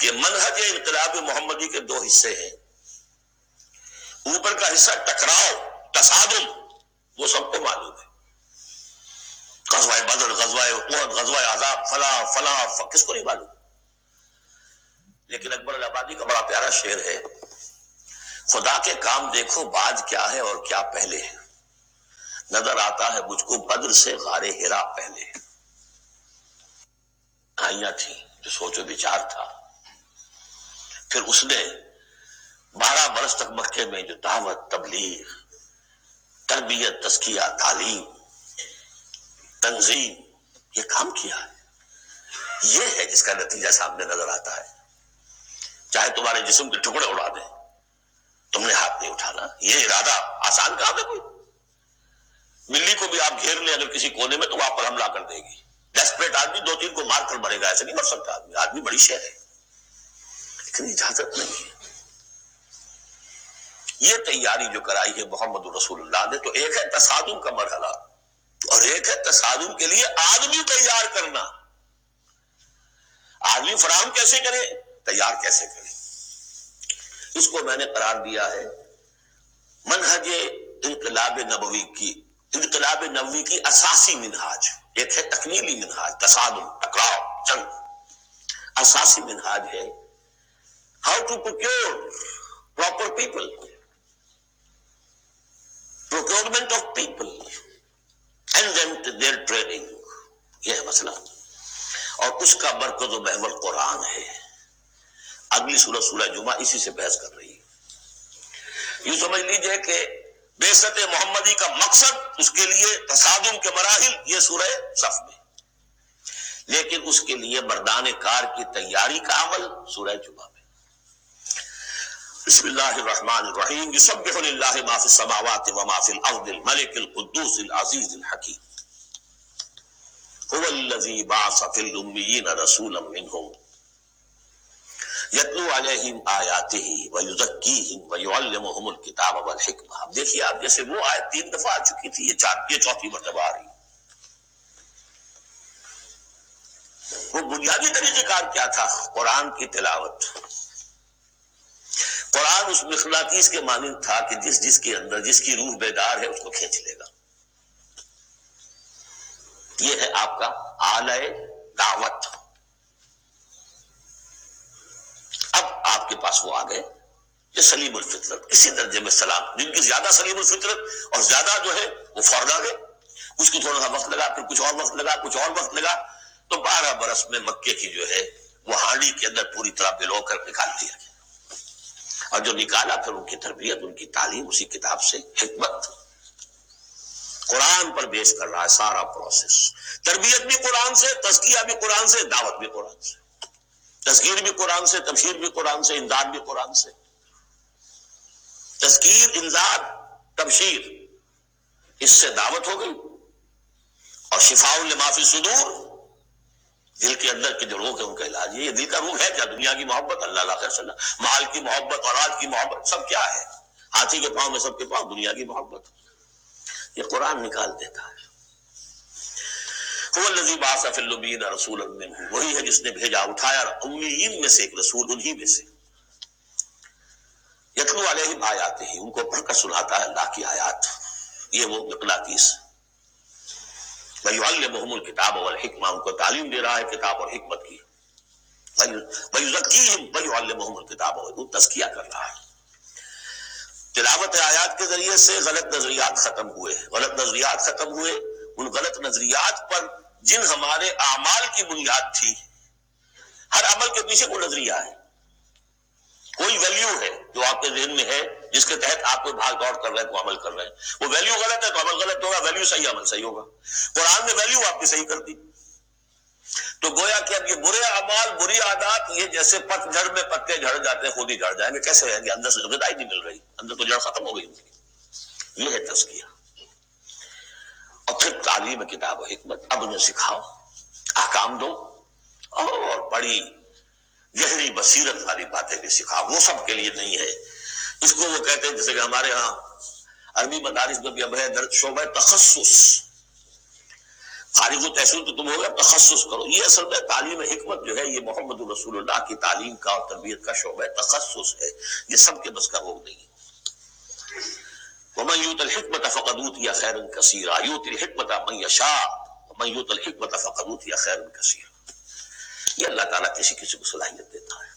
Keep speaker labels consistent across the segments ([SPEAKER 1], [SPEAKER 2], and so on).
[SPEAKER 1] کہ منہج انقلاب محمدی کے دو حصے ہیں. اوپر کا حصہ ٹکراؤ، تصادم، وہ سب کو معلوم ہے. غزوہ بدر، غزوہ احد، غزوہ احزاب، فلاں فلاں، کس کو نہیں معلوم. لیکن اکبر الآبادی کا بڑا پیارا شعر ہے، خدا کے کام دیکھو بعد کیا ہے اور کیا پہلے ہے، نظر آتا ہے مجھ کو بدر سے غار ہرا پہلے. آئیاں تھی جو سوچ و بچار تھا. پھر اس نے 12 برس تک مکے میں جو دعوت، تبلیغ، تربیت، تزکیہ، تعلیم، تنظیم، یہ کام کیا ہے، یہ ہے جس کا نتیجہ سامنے نظر آتا ہے. چاہے تمہارے جسم کے ٹکڑے اڑا دیں، تم نے ہاتھ نہیں اٹھانا. یہ ارادہ آسان کام ہے کوئی؟ بلی کو بھی آپ گھیر لیں اگر کسی کونے میں تو وہ آپ پر حملہ کر دے گی. ڈیسپریٹ آدمی 2-3 کو مار کر مرے گا، ایسے نہیں مر سکتا آدمی. آدمی بڑی شے ہے، لیکن اجازت نہیں ہے. یہ تیاری جو کرائی ہے محمد رسول اللہ نے، تو ایک ہے تصادم کا مرحلہ اور ایک ہے تصادم کے لیے آدمی تیار کرنا. آدمی فراہم کیسے کرے، تیار کیسے کرے. اس کو میں نے قرار دیا ہے منہج انقلاب نبوی کی اساسی منہاج. ایک ہے تکمیلی منہاج، تصادم، ٹکراؤ، جنگ. اساسی منہاج ہے how to procure proper people, procurement of people and then their training. یہ ہے مسئلہ، اور اس کا مرکز و محور قرآن ہے. اگلی سورہ، سورہ جمعہ، اسی سے بحث کر رہی ہے. یوں سمجھ لیجئے کہ بعثت محمدی کا مقصد، اس کے لیے تصادم کے مراحل، یہ سورہ صف میں. لیکن اس کے لیے مردان کار کی تیاری کا عمل سورہ جمعہ میں. بسم اللہ الرحمن الرحیم. یسبح للہ ما فی السماوات وما فی الارض الملک القدوس العزیز الحکیم. هو الذی بعث فی الامیین رسولا منہم یتلو علیہم آیاتہ ویزکیہم ویعلمہم الکتاب والحکمہ. اب دیکھیے آپ، جیسے وہ آیت 3 دفعہ آ چکی تھی، یہ چوتھی مرتبہ آ رہی. وہ بنیادی طریقہ کار کیا تھا؟ قرآن کی تلاوت. قرآن اس مقناطیس کے مانند تھا کہ جس کے اندر جس کی روح بیدار ہے اس کو کھینچ لے گا. یہ ہے آپ کا آلہ دعوت. اب آپ کے پاس وہ آ گئے یہ سلیم الفطرت، اسی درجے میں سلام، جن کی زیادہ سلیم الفطرت اور زیادہ جو ہے وہ فوراً آ گئے. کچھ کو تھوڑا سا وقت لگا، پھر کچھ اور وقت لگا، کچھ اور وقت لگا. تو 12 برس میں مکے کی جو ہے وہ ہانڈی کے اندر پوری طرح بلو کر نکال دیا گیا. اور جو نکالا پھر ان کی تربیت، ان کی تعلیم اسی کتاب سے. حکمت قرآن پر بیس کر رہا ہے سارا پروسیس. تربیت بھی قرآن سے، تزکیہ بھی قرآن سے، دعوت بھی قرآن سے. تذکیر بھی قرآن سے، تبشیر بھی قرآن سے، انذار بھی قرآن سے. تذکیر، انذار، تبشیر، اس سے دعوت ہو گئی. اور شفاء لما فی الصدور، دل کے اندر کے جو روگ ہے ان کا علاج. یہ دل کا روگ ہے کیا؟ دنیا کی محبت، اللہ خیر صلی اللہ، مال کی محبت، اولاد کی محبت، سب کیا ہے؟ ہاتھی کے پاؤں میں سب کے پاؤں دنیا کی محبت. یہ قرآن نکال دیتا ہے. هو الذی بعث فی الامیین رسولا منہم، وہی ہے جس نے بھیجا، اٹھایا امیین میں سے ایک رسول، انہی میں سے. یتلو علیہم آیاتہ، ان کو پڑھ کر سناتا ہے اللہ کی آیات. یہ وہ مقناطیس. ویعلمہم الکتاب والحکمہ، ان کو تعلیم دے رہا ہے کتاب اور حکمت کی. ویزکیہم ویعلمہم الکتاب، وہ تزکیہ کر رہا ہے. تلاوت آیات کے ذریعے سے غلط نظریات ختم ہوئے. غلط نظریات ختم ہوئے. ان غلط نظریات پر جن ہمارے اعمال کی بنیاد تھی، ہر عمل کے پیچھے کوئی نظریہ ہے، کوئی ویلیو ہے جو آپ کے ذہن میں ہے، جس کے تحت آپ کوئی بھاگ دوڑ کر رہے ہیں، کوئی عمل کر رہے ہیں. وہ ویلیو غلط ہے تو عمل غلط ہوگا، ویلیو صحیح عمل صحیح ہوگا. قرآن نے ویلیو آپ کی صحیح کر دی. تو گویا کہ اب یہ برے اعمال، بری عادات، یہ جیسے پت جھڑ میں پتے جھڑ جاتے ہیں، خود ہی جھڑ جائیں گے. کیسے رہیں گے؟ اندر سے غذا ہی نہیں مل رہی، اندر تو جڑ ختم ہو گئی ان کی. یہ ہے تزکیہ. اور پھر تعلیم کتاب و حکمت. اب انہیں سکھاؤ، احکام دو، اور بڑی گہری بصیرت والی باتیں بھی سکھاؤ. وہ سب کے لیے نہیں ہے. اس کو وہ کہتے ہیں جیسے کہ ہمارے ہاں عربی مدارس میں بھی اب ہے شعبہ تخصص. فارغ التحصیل تو تم ہو گئے، تخصص کرو. یہ اصل میں تعلیم حکمت جو ہے یہ محمد رسول اللہ کی تعلیم کا اور تربیت کا شعبہ تخصص ہے، یہ سب کے بس کا روگ نہیں ہے. ومن یؤت الحکمت فقد اوتی خیرا کثیرا یؤتی الحکمت من یشاء ومن یؤت الحکمت فقد اوتی خیرا کثیرا. یہ اللہ تعالیٰ کسی کسی کو صلاحیت دیتا ہے.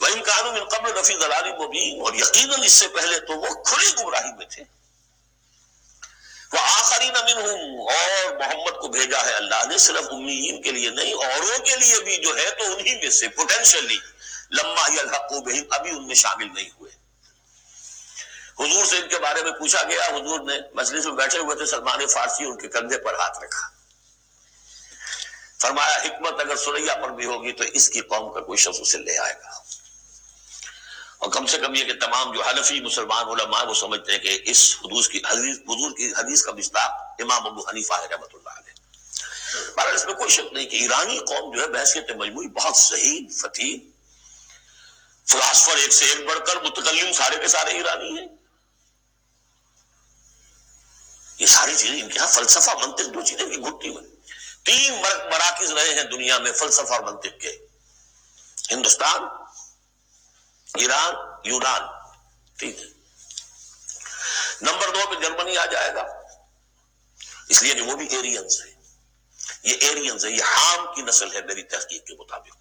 [SPEAKER 1] وَإِن كَانُوا مِن قَبْلُ لَفِي ضَلَالٍ مُبِينٍ، اور یقیناً اس سے پہلے تو وہ کھلی گمراہی میں تھے. وَآخَرِينَ مِنْهُمْ، اور محمد کو بھیجا ہے اللہ نے صرف امیین کے لیے نہیں، اوروں کے لیے بھی جو ہے تو انہی میں سے پوٹینشلی لما يلحقوا بهم، ابھی ان میں شامل نہیں ہوئے. حضور سے ان کے بارے میں پوچھا گیا، حضور نے مجلس میں بیٹھے ہوئے تھے، سلمان فارسی ان کے کندھے پر ہاتھ رکھا، فرمایا حکمت اگر سریا پر بھی ہوگی تو اس کی قوم کا کوئی شخص اسے لے آئے گا. اور کم سے کم یہ کہ تمام جو حنفی مسلمان علماء وہ سمجھتے ہیں کہ اس حضور کی حدیث کا مصداق امام ابو حنیفہ ہے رحمۃ اللہ علیہ. بہرحال اس میں کوئی شک نہیں کہ ایرانی قوم جو ہے بحیثیت مجموعی بہت ذہین فتیح فلاسفر، ایک سے ایک بڑھ کر متکلم سارے کے سارے ایرانی ہیں. یہ ساری چیزیں ان کے یہاں فلسفہ منطق دو چیزیں کی گھٹی ہوئی. 3 مراکز رہے ہیں دنیا میں فلسفہ اور منطق کے، ہندوستان، ایران، یونان، ٹھیک ہے. نمبر 2 پہ جرمنی آ جائے گا، اس لیے کہ وہ بھی ایرینز ہے. یہ ایرینز ہے، یہ حام کی نسل ہے میری تحقیق کے مطابق.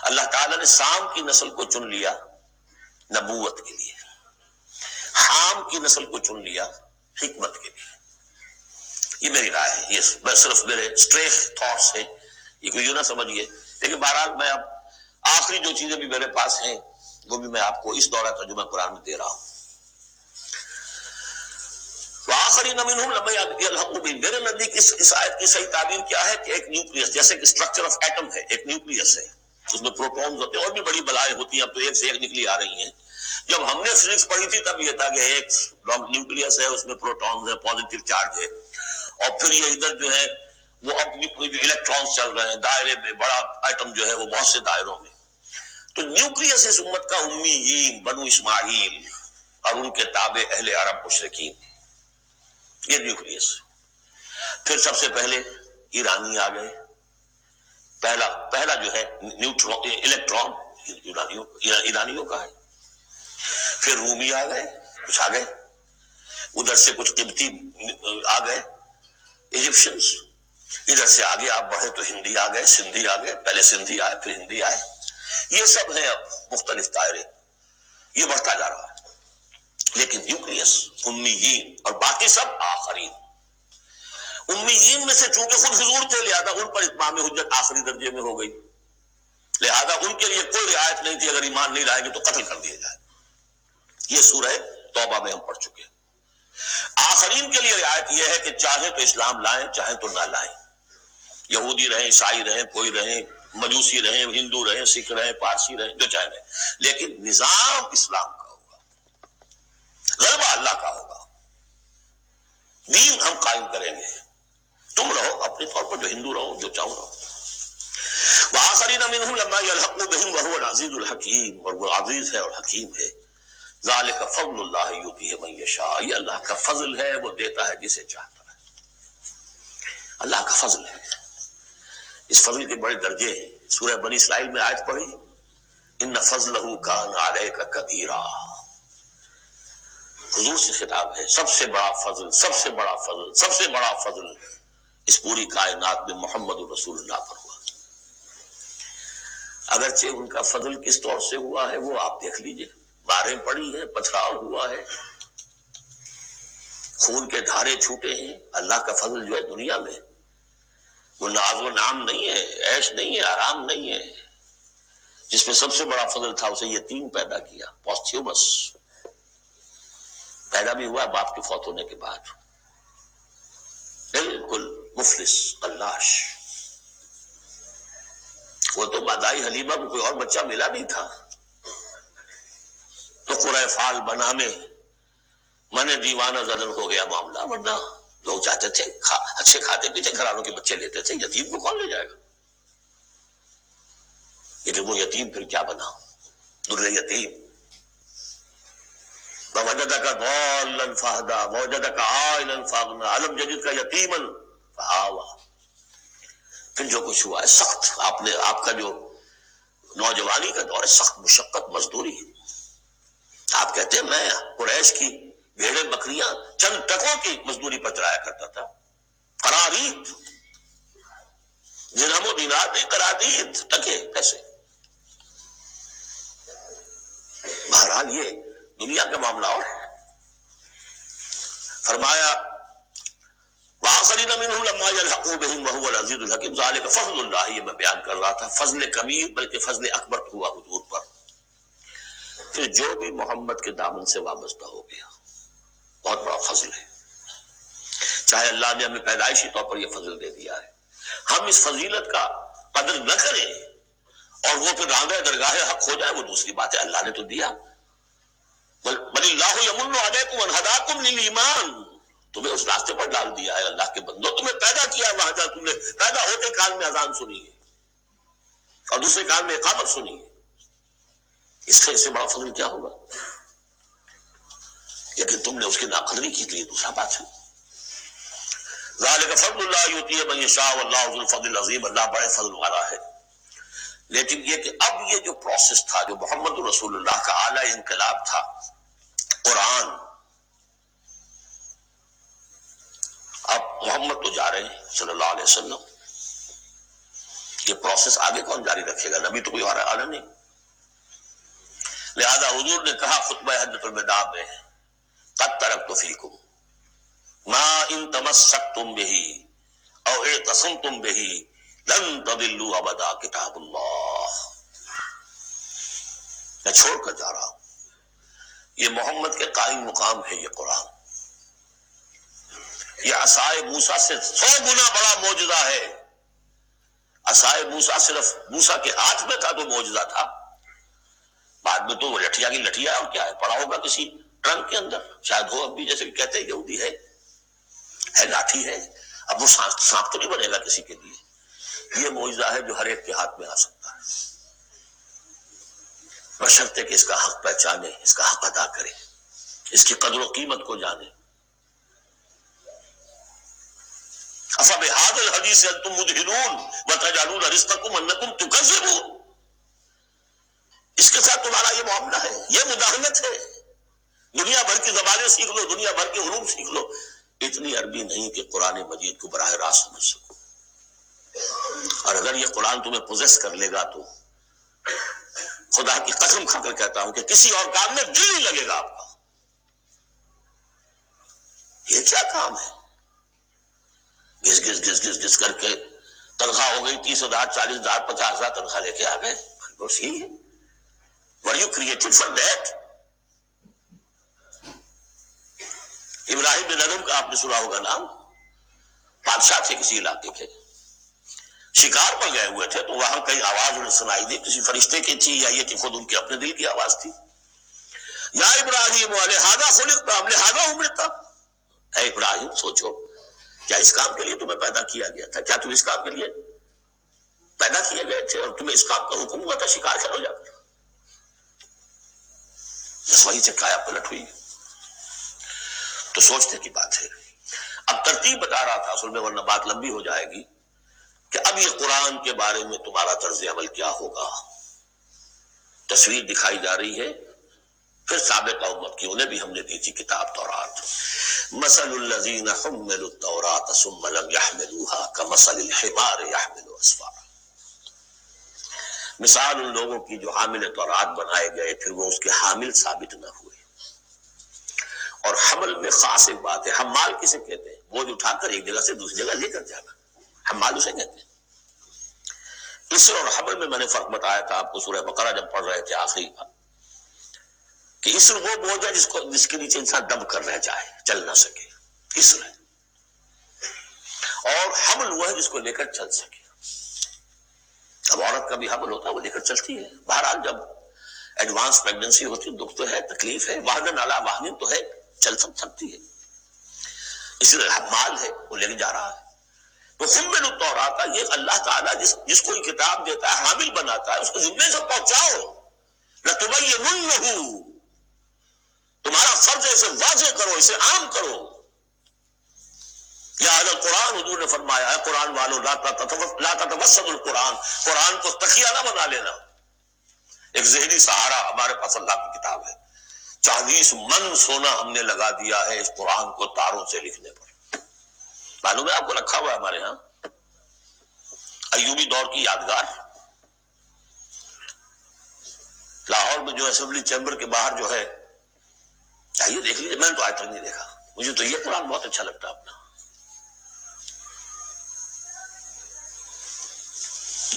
[SPEAKER 1] اللہ تعالیٰ نے سام کی نسل کو چن لیا نبوت کے لیے، حام کی نسل کو چن لیا حکمت کے لیے. یہ میری رائے ہے، یہ صرف میرے اسٹریٹ تھاٹس ہیں، یہ کوئی یوں نہ سمجھیے. لیکن بہرحال میں اب آخری جو چیزیں بھی میرے پاس ہیں وہ بھی میں آپ کو اس دورہ ترجمہ قرآن میں دے رہا ہوں. وآخرین منہم لما یلحقوا بہم، میرے نزدیک اس آیت کی صحیح تعبیر کیا ہے کہ ایک نیوکلیس، جیسے کہ اسٹرکچر آف ایٹم ہے، ایک نیوکلیس ہے، اس میں پروٹونز ہوتے ہیں، اور بھی بڑی بلائیں ہوتی ہیں، اب تو ایک سے ایک نکلی آ رہی ہیں. جب ہم نے فزکس پڑھی تھی تب یہ تھا کہ ایک نیوکلیس ہے، اس میں پروٹونز ہے، پازیٹیو چارج ہے، اور پھر یہ ادھر جو ہے وہ اب الیکٹرانز چل رہے ہیں دائرے میں، بڑا ایٹم جو ہے وہ بہت سے دائروں میں. تو نیوکلیس اس امت کا امیین بنو اسماعیل اور ان کے تابع اہل عرب مشرکین، یہ نیوکلیس. پھر سب سے پہلے ایرانی آ گئے، پہلا جو ہے نیوٹرون الیکٹران ایرانیوں کا ہے. پھر رومی آ گئے، کچھ آ گئے ادھر سے، کچھ قبطی آ گئے ایجپشنز. ادھر سے آگے آپ بڑھے تو ہندی آ گئے، سندھی آ گئے، پہلے سندھی آئے پھر ہندی آئے. یہ سب ہیں اب مختلف دائرے، یہ بڑھتا جا رہا ہے. لیکن نیوکلیس امیین اور باقی سب آخرین. امیین میں سے چونکہ خود حضور تھے لہذا ان پر اتمام حجت آخری درجے میں ہو گئی، لہذا ان کے لیے کوئی رعایت نہیں تھی، اگر ایمان نہیں لائیں گے تو قتل کر دیا جائے. یہ سورہ توبہ میں ہم پڑھ چکے ہیں. آخرین کے لیے رعایت یہ ہے کہ چاہیں تو اسلام لائیں چاہیں تو نہ لائیں، یہودی رہیں، عیسائی رہیں، کوئی رہیں، مجوسی رہیں، ہندو رہیں، سکھ رہیں، پارسی رہیں، جو چاہیں رہیں، لیکن نظام اسلام کا ہوگا، غلبہ اللہ کا ہوگا، دین ہم قائم کریں گے. تم رہو اپنے طور پر جو ہندو رہو، جو چاہو رہو. وآخرین منہم لما یلحقوا بہم وہو العزیز الحکیم، اور وہ عزیز ہے اور حکیم ہے. ذالک فضل اللہ یؤتیہ من یشاء، یہ اللہ کا فضل ہے، وہ دیتا ہے جسے چاہتا ہے. اللہ کا فضل ہے، اس فضل کے بڑے درجے ہیں. سورہ بنی اسرائیل میں آیت پڑھی، ان فضلہ کان علیک کبیرا. حضور سے خطاب ہے، سب سے بڑا فضل، سب سے بڑا فضل، سب سے بڑا فضل اس پوری کائنات میں محمد رسول اللہ پر ہوا. اگرچہ ان کا فضل کس طور سے ہوا ہے وہ آپ دیکھ لیجئے، ماریں پڑی ہیں، پتھراؤ ہوا ہے، خون کے دھارے چھوٹے ہیں. اللہ کا فضل جو ہے دنیا میں وہ ناز و نام نہیں ہے، عیش نہیں ہے، آرام نہیں ہے. جس میں سب سے بڑا فضل تھا اسے یتیم پیدا کیا، پوسٹیومس پیدا بھی ہوا باپ کے فوت ہونے کے بعد، بالکل مفلس قلاش. وہ تو مادائی حلیمہ کو کوئی اور بچہ ملا نہیں تھا تو قرۂ فال بنا میں من دیوانہ زدن ہو گیا معاملہ، ورنہ لوگ چاہتے تھے اچھے کھاتے پیتے گھرانوں کے بچے لیتے تھے، یتیم کو کون لے جائے گا. لیکن وہ یتیم پھر کیا بنا، در یتیم. ووجدک ضالا فہدی ووجدک عائلا فاغنی الم یجدک یتیما فآوی. پھر جو کچھ ہوا ہے سخت، آپ کا جو نوجوانی کا دور ہے سخت مشقت مزدوری. آپ کہتے ہیں میں قریش کی بھیڑیں بکریاں چند ٹکوں کی مزدوری پر چلایا کرتا تھا. قرارید درہم و دینار نہیں، قرارید ٹکے پیسے. بہرحال یہ دنیا کا معاملہ اور ہے. فرمایا وآخرین منہم لما یلحقوا بہم وہو العزیز الحکیم ذالک فضل اللہ. یہ میں بیان کر رہا تھا فضل کبیر بلکہ فضل اکبر ہوا حضور پر. پھر جو بھی محمد کے دامن سے وابستہ ہو گیا بہت بڑا فضل ہے. چاہے اللہ نے ہمیں پیدائشی طور پر یہ فضل دے دیا ہے، ہم اس فضیلت کا قدر نہ کریں اور وہ پھر راندہ درگاہ حق ہو جائے وہ دوسری بات ہے. اللہ نے تو دیا. بل اللہ یمن علیکم ان ہداکم للایمان، تمہیں اس راستے پر ڈال دیا ہے اللہ کے بندو. تمہیں پیدا کیا وہاں جا، تم نے پیدا ہوتے کان میں اذان سنی ہے اور دوسرے کان میں اقامت سنی ہے. اس سے بڑا فضل کیا ہوگا؟ لیکن تم نے اس کی ناقدری کی تو یہ دوسرا بات ہے. ذالک فضل اللہ یؤتیہ من یشاء واللہ ذو الفضل العظیم. اللہ بڑے فضل والا ہے. لیکن یہ کہ اب یہ جو پروسیس تھا، جو محمد رسول اللہ کا اعلی انقلاب تھا، قرآن، اب محمد تو جا رہے ہیں صلی اللہ علیہ وسلم، یہ پروسیس آگے کون جاری رکھے گا؟ نبی تو کوئی اور آنا نہیں. لہذا حضور نے کہا خطبہ حجۃ الوداع میں قد ترکت فیکم ما ان تمسکتم بہ او اعتصمتم بہ لن تضلوا ابدا کتاب اللہ. میں چھوڑ کر جا رہا ہوں. یہ محمد کے قائم مقام ہے. یہ قرآن، یہ عصائے موسیٰ سے 100 گنا بڑا معجزہ ہے. عصائے موسیٰ صرف موسیٰ کے ہاتھ میں تھا تو معجزہ تھا. بعد میں تو وہ لٹھیا کی لٹھیا اور کیا ہے، پڑا ہوگا کسی ٹرنک کے اندر شاید ہو. اب بھی جیسے کہ کہتے ہیں یہودی ہے لاٹھی ہے. اب وہ سانپ تو نہیں بنے گا کسی کے لیے. یہ معجزہ ہے جو ہر ایک کے ہاتھ میں آ سکتا ہے، بشرطے کہ اس کا حق پہچانے، اس کا حق ادا کرے، اس کی قدر و قیمت کو جانے. افبہذا الحدیث انتم مدہنون وتجعلون رزقکم انکم تکذبون. اس کے ساتھ تمہارا یہ معاملہ ہے، یہ مداہنت ہے. دنیا بھر کی زبانیں سیکھ لو، دنیا بھر کے علوم سیکھ لو، اتنی عربی نہیں کہ قرآن مجید کو براہ راست سمجھ سکو. اور اگر یہ قرآن تمہیں پوزیس کر لے گا تو خدا کی قسم کھا کر کہتا ہوں کہ کسی اور کام میں دل نہیں لگے گا آپ کا. یہ کیا کام ہے؟ گھس گھس گھس گھس گھس کر کے تنخواہ ہو گئی 30,000 40,000 50,000 تنخواہ لے کے آ گئے. Were you created for that? ابراہیم بن ادم کا آپ نے سنا ہوگا نام. بادشاہ تھے کسی علاقے کے، شکار پر گئے ہوئے تھے تو وہاں کئی آواز انہیں سنائی دی، کسی فرشتے کی تھی یا یہ کہ خود ان کے اپنے دل کی آواز تھی. یا ابراہیم لہذا خلقت ام لہذا امرت. اے ابراہیم سوچو، کیا اس کام کے لیے تمہیں پیدا کیا گیا تھا؟ کیا تم اس کام کے لیے پیدا کیے گئے تھے اور تمہیں اس کام کا حکم ہوا تھا شکار کرو جا کر؟ بس وہی سے کایا پلٹ ہوئی. تو سوچنے کی بات ہے. اب ترتیب بتا رہا تھا اصل میں، ورنہ بات لمبی ہو جائے گی، کہ اب یہ قرآن کے بارے میں تمہارا طرز عمل کیا ہوگا. تصویر دکھائی جا رہی ہے. پھر سابقہ امت کی انہیں بھی ہم نے دی تھی کتاب تورات. مثل الذین حملوا التوراۃ ثم لم يحملوها كمثل الحمار يحمل اسفارا. مثال ان لوگوں کی جو حامل تورات بنائے گئے پھر وہ اس کے حامل ثابت نہ ہوئے. اور حمل میں خاص ایک بات ہے. حمال کسے کہتے ہیں؟ بوجھ اٹھا کر ایک جگہ سے دوسری جگہ لے کر جانا، حمال اسے کہتے ہیں. اسر اور حمل میں نے فرق بتایا تھا آپ کو سورہ بقرہ جب پڑھ رہے تھے آخری کا، کہ اسر وہ بوجھ ہے جس کے نیچے انسان دب کر رہ جائے، چل نہ سکے، اسر ہے. اور حمل وہ ہے جس کو لے کر چل سکے. اب عورت کا بھی حمل ہوتا ہے، وہ لے کر چلتی ہے. بہرحال جب ایڈوانس پریگننسی ہوتی ہے دکھ تو ہے، تکلیف ہے، واہن علی واہن تو ہے، چل سکتی ہے. اس لیے حمال ہے، وہ لے کے جا رہا ہے. تو حمل التوراۃ، یہ اللہ تعالیٰ جس کو کتاب دیتا ہے حامل بناتا ہے، اس کو ذمے سے پہنچاؤ. لتبیننہ، تمہارا فرض ہے اسے واضح کرو، اسے عام کرو۔ یا اہل القرآن، حضور نے فرمایا ہے قرآن والو لا تتوسط القرآن، قرآن کو تکیہ نہ بنا لینا۔ ایک ذہنی سہارا ہمارے پاس اللہ کی کتاب ہے، 40 من سونا ہم نے لگا دیا ہے اس قرآن کو تاروں سے لکھنے پر۔ معلوم ہے آپ کو رکھا ہوا ہے ہمارے ہاں ایوبی دور کی یادگار، لاہور میں جو اسمبلی چیمبر کے باہر جو ہے، چاہیے دیکھ لیجیے، میں نے تو آج تک نہیں دیکھا، مجھے تو یہ قرآن بہت اچھا لگتا ہے اپنا۔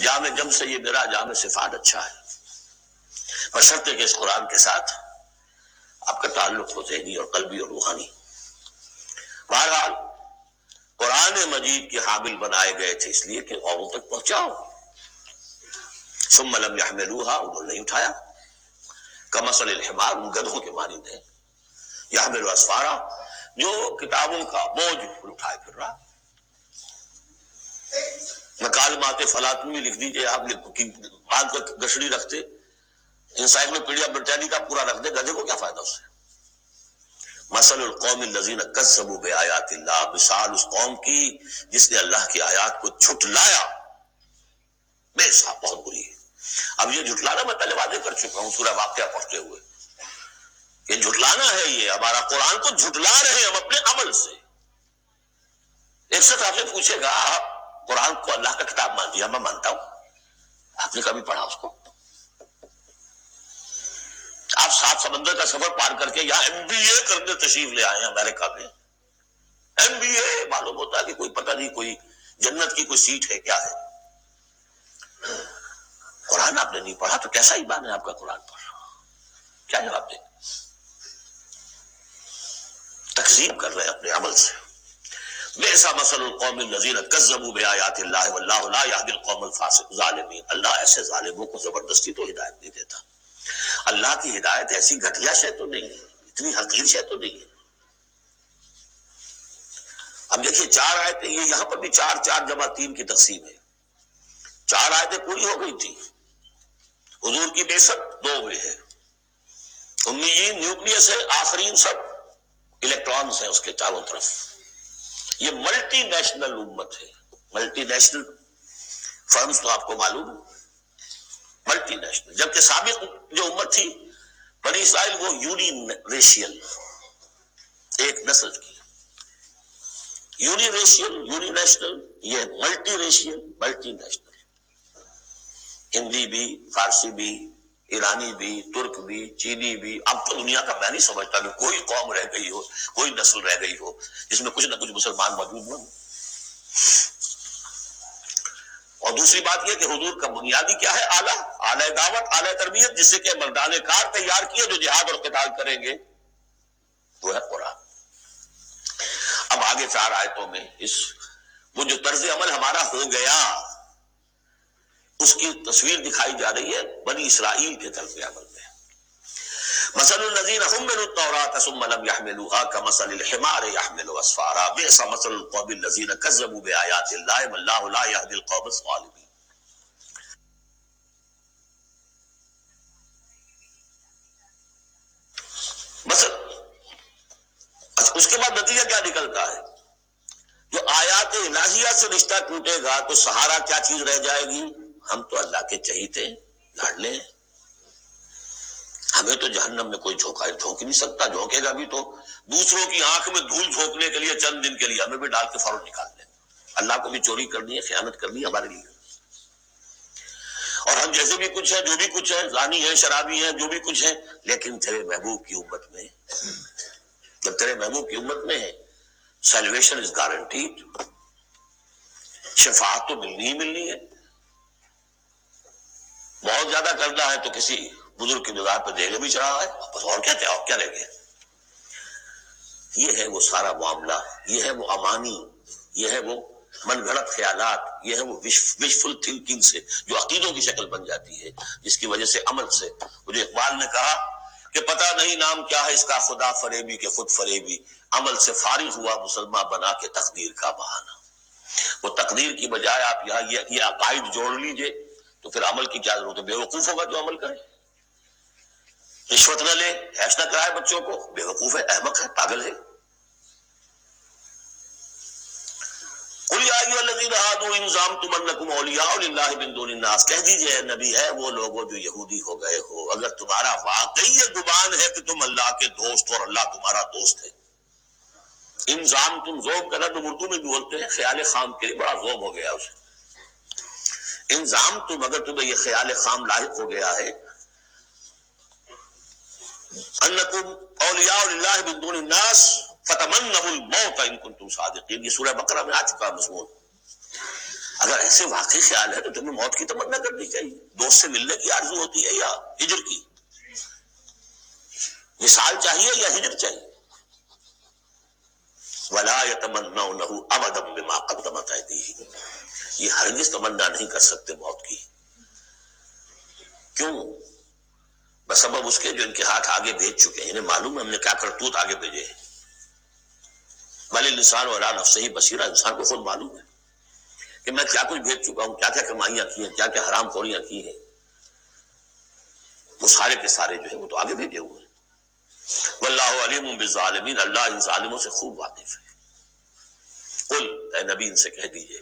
[SPEAKER 1] جامع جم سے یہ میرا جامع صفات اچھا ہے، بشرطے کہ اس قرآن کے ساتھ آپ کا تعلق ہو ذہنی اور قلبی اور روحانی۔ بہرحال قرآن مجید کے حامل بنائے گئے تھے اس لیے کہ قوموں تک پہنچاؤ۔ ثم لم يحملوها، انہوں نے نہیں اٹھایا، کمثل الحمار، ان گدھوں کے مانند ہے، یحمل اسفارا، جو کتابوں کا بوجھ اٹھائے پھر رہا۔ مکالمات فلاطن میں لکھ دیجئے آپ، باندھ کر گشڑی رکھتے، انسائکلوپیڈیا برٹانیکا پورا رکھ دے، گدھے کو کیا فائدہ اس سے؟ مثل القوم الذین کذبوا بآیات اللہ، مثال اس قوم کی جس نے اللہ کی آیات کو جھٹلایا، بے شک بہت بری ہے۔ اب یہ جھٹلانا میں پہلے واضح کر چکا ہوں سورہ واقعہ پڑھتے ہوئے، کہ جھٹلانا ہے، یہ ہمارا قرآن کو جھٹلا رہے ہیں ہم اپنے عمل سے۔ ایک شخص آپ سے پوچھے گا آپ قرآن کو اللہ کا کتاب مان دیا؟ میں مانتا ہوں۔ آپ نے کبھی پڑھا اس کو؟ آپ 7 سمندر کا سفر پار کر کے یہاں MBA کرنے تشریف لے آئے ہیں امریکہ میں، MBA معلوم ہوتا ہے کہ کوئی پتہ نہیں، کوئی جنت کی کوئی سیٹ ہے، کیا ہے؟ قرآن آپ نے نہیں پڑھا تو کیسا ایمان ہے آپ کا قرآن پر؟ کیا جواب دیں؟ تکذیب کر رہے ہیں اپنے عمل سے۔ بئس مثل القوم الذین کذبوا بآیات اللہ واللہ لا یہدی القوم الفاسق ظالمین، اللہ ایسے ظالموں کو زبردستی تو ہدایت نہیں دیتا۔ اللہ کی ہدایت ایسی گھٹیا شے تو نہیں ہے، اتنی حقیر شے تو نہیں ہے۔ اب دیکھیے 4 آیتیں، یہ یہاں پر بھی 4 4 جمع 3 کی تقسیم ہے، 4 آیتیں پوری ہو گئی تھی، حضور کی بعثت 2 میں ہے، امیین نیوکلیس ہے، آخرین سب الیکٹرانز ہیں اس کے چاروں طرف۔ یہ ملٹی نیشنل امت ہے، ملٹی نیشنل فرمز تو آپ کو معلوم ہے، ملٹی نیشنل، جبکہ سابق جو امت تھی بنی اسرائیل وہ یونی ریشیل، ایک نسل کی، یونی ریشیل، یونی نیشنل، یہ multi racial, multi national, Hindi بھی، فارسی بھی، ایرانی بھی، ترک بھی، چینی بھی۔ اب تو دنیا کا میں نہیں سمجھتا کہ کوئی قوم رہ گئی ہو، کوئی نسل رہ گئی ہو جس میں کچھ نہ کچھ مسلمان موجود ہوں۔ اور دوسری بات یہ کہ حضور کا بنیادی کیا ہے؟ اعلی دعوت، اعلی تربیت، جس سے کہ مردان کار تیار کیے جو جہاد اور قتال کریں گے، وہ ہے قرآن۔ اب آگے 4 آیتوں میں وہ جو طرز عمل ہمارا ہو گیا اس کی تصویر دکھائی جا رہی ہے بنی اسرائیل کے طرز عمل میں۔ مثل الذین حملوا التوراۃ ثم لم يحملوها كمثل الحمار يحمل اسفارا بئس مثل القوم الذین کذبوا بآیات اللہ واللہ لا یہدی القوم الظالمین۔ مثلا اس کے بعد نتیجہ کیا نکلتا ہے؟ جو آیات الہیہ سے رشتہ ٹوٹے گا تو سہارا کیا چیز رہ جائے گی؟ ہم تو اللہ کے چہیتے لاڈلے ہیں، ہمیں تو جہنم میں کوئی جھونک ہی نہیں سکتا، جھونکے گا بھی تو دوسروں کی آنکھ میں دھول جھونکنے کے لیے چند دن کے لیے، ہمیں بھی ڈال کے فوراً نکال دیں۔ اللہ کو بھی چوری کرنی ہے، خیانت کرنی ہے ہمارے لیے، اور ہم جیسے بھی کچھ ہیں، جو بھی کچھ ہے، زانی ہیں، شرابی ہیں، جو بھی کچھ ہے، لیکن تیرے محبوب کی امت میں، جب تیرے محبوب کی امت میں ہے سیلویشن از گارنٹیڈ، شفاعت تو ملنی ہی ملنی ہے۔ بہت زیادہ کرنا ہے تو کسی بزرگ کی نگاہ پہ دیگے بھی چڑھا ہے، بس اور کیا رہ گیا؟ یہ ہے وہ سارا معاملہ، یہ ہے وہ امانی، یہ ہے وہ من گھڑت خیالات، یہ ہے وہ وشفل تھنکنگ سے جو عقیدوں کی شکل بن جاتی ہے، جس کی وجہ سے عمل سے، مجھے اقبال نے کہا کہ پتہ نہیں نام کیا ہے اس کا، خدا فریبی کے خود فریبی، عمل سے فارغ ہوا مسلمان بنا کے تقدیر کا بہانہ۔ وہ تقدیر کی بجائے آپ یہاں یہ عقائد جوڑ لیجئے تو پھر عمل کی کیا ضرورت ہے؟ بے وقوف ہوگا جو عمل کرے۔ رشوت نہ لے، حیش نہ کرائے بچوں کو، بے وقوف ہے، احمق ہے، پاگل ہے۔ قل یا ایھا الذین ہادوا ان زعمتم انکم اولیاء للہ من دون الناس، کہہ دیجئے نبی ہے وہ لوگوں جو یہودی ہو گئے ہو، اگر تمہارا واقعی یہ گمان ہے کہ تم اللہ کے دوست اور اللہ تمہارا دوست ہے۔ ان زعمتم، ذوب کا لفظ اردو میں بھی بولتے ہیں، خیال خام کے لیے بڑا ذوب ہو گیا اسے۔ ان زعمتم، اگر تمہیں یہ خیال خام لاحق ہو گیا ہے، انکم اولیاء للہ من دون الناس فتمنوا الموت ان کنتم صادقین، یہ سورہ بقرہ میں آ چکا مضمون۔ اگر ایسے واقعی خیال ہے تو تمہیں موت کی تمنا کرنی چاہیے۔ دوست سے ملنے کی آرزو ہوتی ہے یا ہجر کی؟ وصال چاہیے یا ہجر چاہیے؟ ولا يتمنونه ابدا بما قدمت ايديهم، یہ ہرگز تمنا نہیں کر سکتے موت کی۔ کیوں؟ بسبب اس کے جو ان کے ہاتھ آگے بھیج چکے ہیں، انہیں معلوم ہے ہم نے کیا کرتوت آگے بھیجے ہیں۔ بل الانسان علی نفسہ بصیرہ، انسان کو خود معلوم ہے کہ میں کیا کچھ بھیج چکا ہوں، کیا کیا کمائیاں کی ہیں، کیا کیا حرام خوریاں کی ہیں، وہ سارے کے سارے جو ہے وہ تو آگے بھیجے ہوئے ہیں۔ واللہ علیم بالظالمین، اللہ ان ظالموں سے خوب واقف ہے۔ قل، اے نبی ان سے کہہ دیجئے،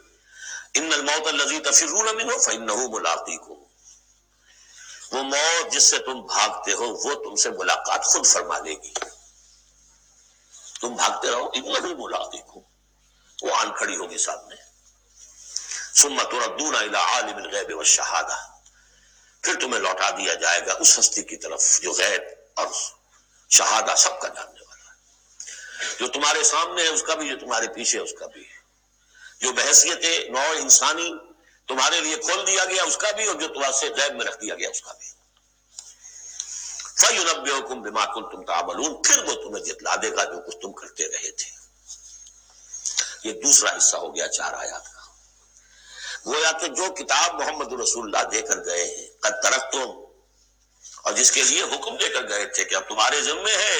[SPEAKER 1] ان الموت الذی تفرون منہ فانہ ملاقیکم، وہ موت جس سے تم بھاگتے ہو وہ تم سے ملاقات خود فرما لے گی۔ تم بھاگتے رہو، انہ ملاقیکم، وہ آن کھڑی ہوگی سامنے۔ ثم تردون الی عالم الغیب والشہادہ، پھر تمہیں لوٹا دیا جائے گا اس ہستی کی طرف جو غیب اور شہادہ سب کا جاننے والا ہے، جو تمہارے سامنے ہے اس کا بھی، جو تمہارے پیچھے ہے اس کا بھی، جو بحیثیت نوع انسانی تمہارے لیے کھول دیا گیا اس کا بھی، اور جو تمہارے سے غیب میں رکھ دیا گیا اس کا بھی۔ فَيُنَبِّئُكُم بِمَا كُنتُمْ تَعْمَلُونَ، پھر وہ تمہیں جتلا دے گا جو کچھ تم کرتے رہے تھے۔ یہ دوسرا حصہ ہو گیا 4 آیات کا۔ گویا کہ جو کتاب محمد رسول اللہ دے کر گئے ہیں، قد ترکتم، اور جس کے لیے حکم دے کر گئے تھے کہ اب تمہارے ذمے ہے،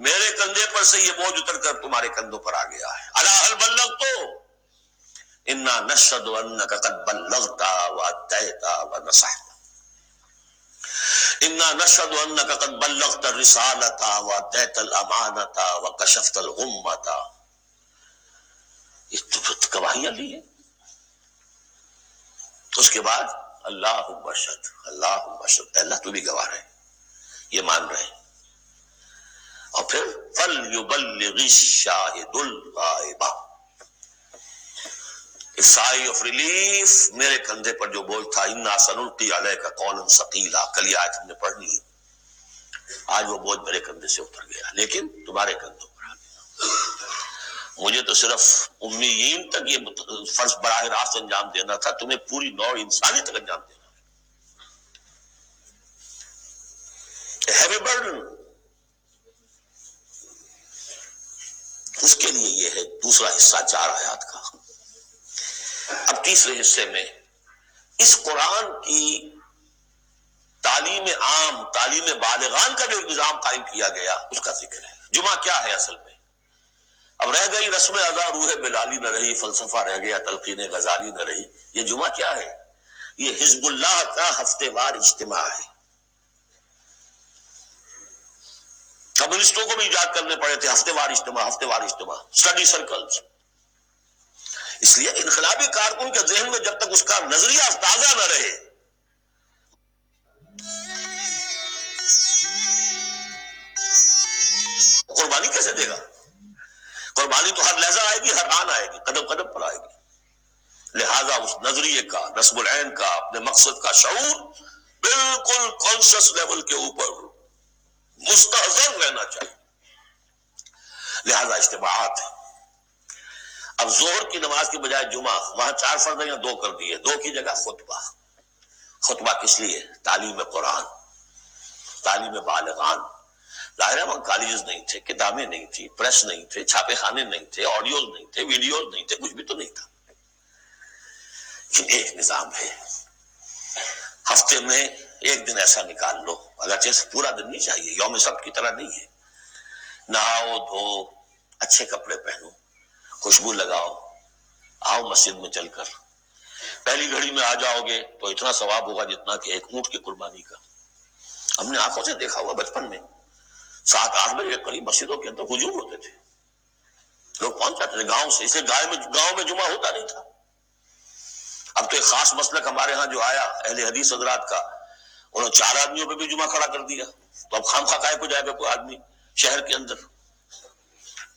[SPEAKER 1] میرے کندھے پر سے یہ بوجھ اتر کر تمہارے کندھوں پر آ گیا ہے۔ الا هل بلغت انا نشهد انك قد بلغت واديت ونصحت، انا نشهد انك قد بلغت الرسالة واديت الامانة وكشفت الغمة، اس تو گواہیاں لی ہیں۔ اس کے بعد اللہم اشہد، اللہم اشہد، اللہ تو بھی گواہ رہے، یہ مان رہے ہیں۔ اور پھر فَلْيُبَلِّغِ الشَّاهِدُ الْغَائِبَ، سائی آف ریلیف، میرے کندھے پر جو بوجھ تھا، اِنَّا سَنُلْقِي عَلَيْكَ قَوْلًا ثَقِيلًا، کل یہ آیت ہم نے پڑھ لی، آج وہ بوجھ میرے کندھے سے اتر گیا، لیکن تمہارے کندھوں پر آ گیا۔ مجھے تو صرف امیین تک یہ فرض براہ راست انجام دینا تھا، تمہیں پوری نوع انسانی تک انجام دینا ہے۔ ہیوی برڈن، اس کے لیے یہ ہے دوسرا حصہ 4 آیات کا۔ اب تیسرے حصے میں اس قرآن کی تعلیم عام، تعلیم بالغان کا جو نظام قائم کیا گیا اس کا ذکر ہے۔ جمعہ کیا ہے اصل میں؟ اب رہ گئی رسم ادا، روح بلالی نہ رہی، فلسفہ رہ گیا، تلقین غزالی نہ رہی۔ یہ جمعہ کیا ہے؟ یہ حزب اللہ کا ہفتے وار اجتماع ہے۔ کمیونسٹوں کو بھی ایجاد کرنے پڑے تھے ہفتے وار اجتماع، ہفتے وار اجتماع، اسٹڈی سرکلز۔ اس لیے انقلابی کارکن کے ذہن میں جب تک اس کا نظریہ تازہ نہ رہے، قربانی کیسے دے گا؟ قربانی تو ہر لحظہ آئے گی، ہر آن آئے گی، قدم قدم پر آئے گی۔ لہذا اس نظریے کا، نصب العین کا، اپنے مقصد کا شعور بالکل کانشس لیول کے اوپر مستحضر رہنا چاہیے۔ لہذا اجتماعات ہیں۔ اب ظہر کی نماز کی بجائے جمعہ، وہاں 4 فرض یا 2 کر دیے، 2 کی جگہ خطبہ۔ خطبہ کس لیے؟ تعلیم قرآن، تعلیم بالغان۔ ظاہر ہے وہاں کالجز نہیں تھے، کتابیں نہیں تھی، پریس نہیں تھے، چھاپے خانے نہیں تھے، آڈیوز نہیں تھے، ویڈیوز نہیں تھے، کچھ بھی تو نہیں تھا۔ لیکن ایک نظام ہے، ہفتے میں 1 دن ایسا نکال لو، اگرچہ پورا دن نہیں چاہیے، یوم سبت کی طرح نہیں ہے، نہاؤ دھو، اچھے کپڑے پہنو، خوشبو لگاؤ، آؤ مسجد میں چل کر، پہلی گھڑی میں آ جاؤ گے تو اتنا ثواب ہوگا جتنا کہ ایک اونٹ کی قربانی کا، ہم نے آنکھوں سے دیکھا ہوا بچپن میں 7-8 بجے کے قریب مسجدوں کے اندر ہجوم ہوتے تھے، لوگ پہنچ جاتے تھے گاؤں سے، اسے گاؤں میں جمعہ ہوتا نہیں تھا۔ اب تو ایک خاص مسلک ہمارے ہاں جو آیا اہل حدیث حضرات کا، انہوں نے 4 آدمیوں پہ بھی جمعہ کھڑا کر دیا، تو اب خام خواہ کو جائے گا کوئی آدمی شہر کے اندر؟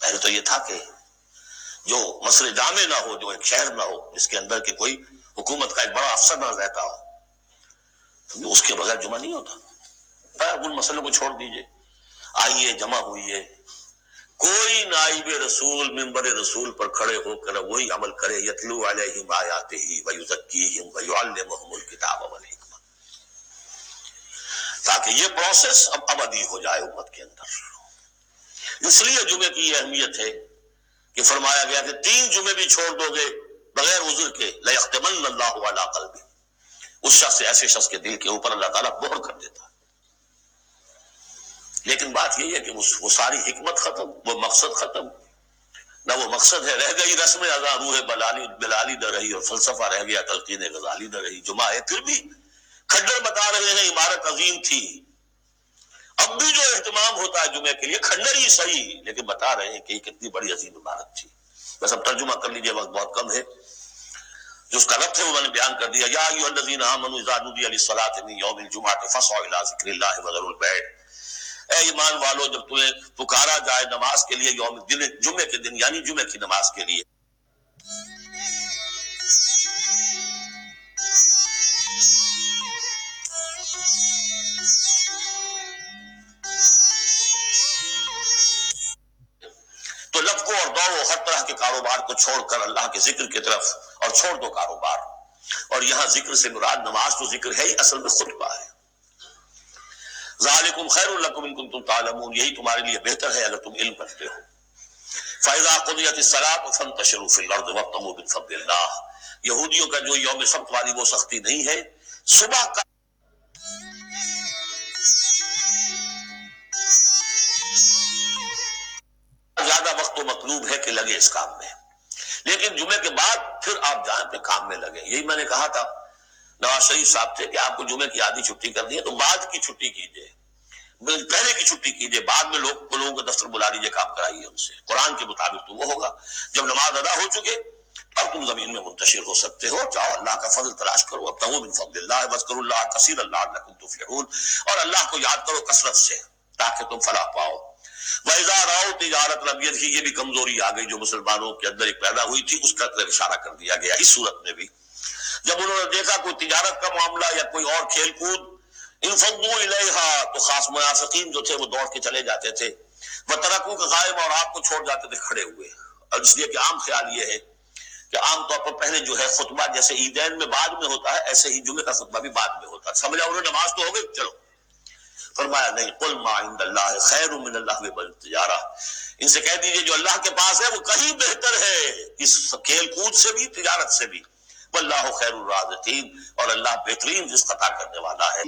[SPEAKER 1] پہلے تو یہ تھا کہ جو مسئلے جامع نہ ہو، جو ایک شہر نہ ہو جس کے اندر کہ کوئی حکومت کا ایک بڑا افسر نہ رہتا ہو، اس کے بغیر جمعہ نہیں ہوتا۔ ان مسئلوں کو چھوڑ دیجئے، آئیے جمع ہوئیے، کوئی نائب رسول منبر رسول پر کھڑے ہو کر وہی عمل کرے، یتلو علیہم آیاتہ ویزکیہم ویعلمہم الکتاب والحکمہ، تاکہ یہ پروسیس اب ابدی ہو جائے امت کے اندر۔ اس لیے جمعے کی یہ اہمیت ہے کہ فرمایا گیا کہ 3 جمعے بھی چھوڑ دو گے بغیر عذر کے لَيَخْتِمَنَّ اللَّهُ عَلَىٰ قَلْبِهِ، اس شخص ایسے شخص کے دل کے اوپر اللہ تعالیٰ مہر کر دیتا ہے۔ لیکن بات یہی ہے کہ وہ ساری حکمت ختم، وہ مقصد ختم، نہ وہ مقصد ہے، رہ گئی رسم ادا روح بلالی نہ رہی، اور فلسفہ رہ گیا تلقین غزالی نہ رہی۔ جمعہ ہے پھر بھی کھڈر بتا رہے ہیں عمارت عظیم تھی، اب بھی جو اہتمام ہوتا ہے جمعے کے لیے کھنڈر ہی صحیح، لیکن بتا رہے ہیں کہ یہ کتنی بڑی عظیم عمارت تھی۔ بس اب ترجمہ کر لیجئے، وقت بہت کم ہے، جو اس کا لفظ ہے وہ میں نے بیان کر دیا۔ یا ایھا الذین آمنوا اذا نودی للصلاۃ من یوم الجمعۃ فاسعوا الی ذکر اللہ وذروا البیع، اے ایمان والو جب تمہیں پکارا جائے نماز کے لیے یوم جمعے کے دن، یعنی جمعے کی نماز کے لیے، تو لفظ اور دوڑو، ہر طرح کے کاروبار کو چھوڑ کر اللہ کے ذکر کی طرف، اور چھوڑ دو کاروبار۔ اور یہاں ذکر سے مراد نماز تو ذکر ہے ہی، اصل میں خطبہ ہے۔ ذالکم خیر لکم ان کنتم تعلمون، یہی تمہارے لیے بہتر ہے اگر تم علم رکھتے ہو۔ فاذا قضیت الصلاۃ فانتشروا فی الارض وابتغوا من فضل اللہ، یہودیوں کا جو یوم سبت والی وہ سختی نہیں ہے، صبح کا زیادہ وقت تو مطلوب ہے کہ لگے اس کام میں، لیکن جمعے کے بعد پھر آپ جائیں پہ کام میں لگے۔ یہی میں نے کہا تھا نواز شریف صاحب تھے کہ آپ کو جمعے کی آدھی چھٹی کرنی ہے تو بعد کی چھٹی کیجیے، پہلے کی چھٹی کیجیے، بعد میں لوگوں کو دفتر بلا لیجیے، کام کرائیے ان سے، قرآن کے مطابق تو وہ ہوگا۔ جب نماز ادا ہو چکے اب تم زمین میں منتشر ہو سکتے ہو، جاؤ اللہ کا فضل تلاش کرو، ابتغوا من فضل اللہ واذکروا اللہ کثیرا لعلکم تفلحون، اور اللہ کو یاد کرو کثرت سے تاکہ تم فلاح پاؤ۔ وَإِذَا رَأَوْا تِجَارَةً، اب یہ بھی کمزوری آ گئی جو مسلمانوں کے اندر ایک پیدا ہوئی تھی، اس کا اشارہ کر دیا گیا اس صورت میں بھی۔ جب انہوں نے دیکھا کوئی تجارت کا معاملہ یا کوئی اور کھیل کود، انفضوا الیہا، تو خاص منافقین جو تھے وہ دوڑ کے چلے جاتے تھے، وترکوک قائما، اور آپ کو چھوڑ جاتے تھے کھڑے ہوئے۔ اور اس لیے کہ عام خیال یہ ہے کہ عام طور پر پہلے جو ہے خطبہ جیسے عیدین میں بعد میں ہوتا ہے، ایسے ہی جمعے کا خطبہ بھی بعد میں ہوتا ہے، سمجھا انہوں نے نماز تو ہو گئی چلو۔ فرمایا نہیں، قل ما عند اللہ خیر من اللہو والتجارہ، ان سے کہہ دیجئے جو اللہ کے پاس ہے وہ کہیں بہتر ہے اس کھیل کود سے بھی، تجارت سے بھی، واللہ خیر الرازقین، اور اللہ بہترین رزق عطا کرنے والا ہے۔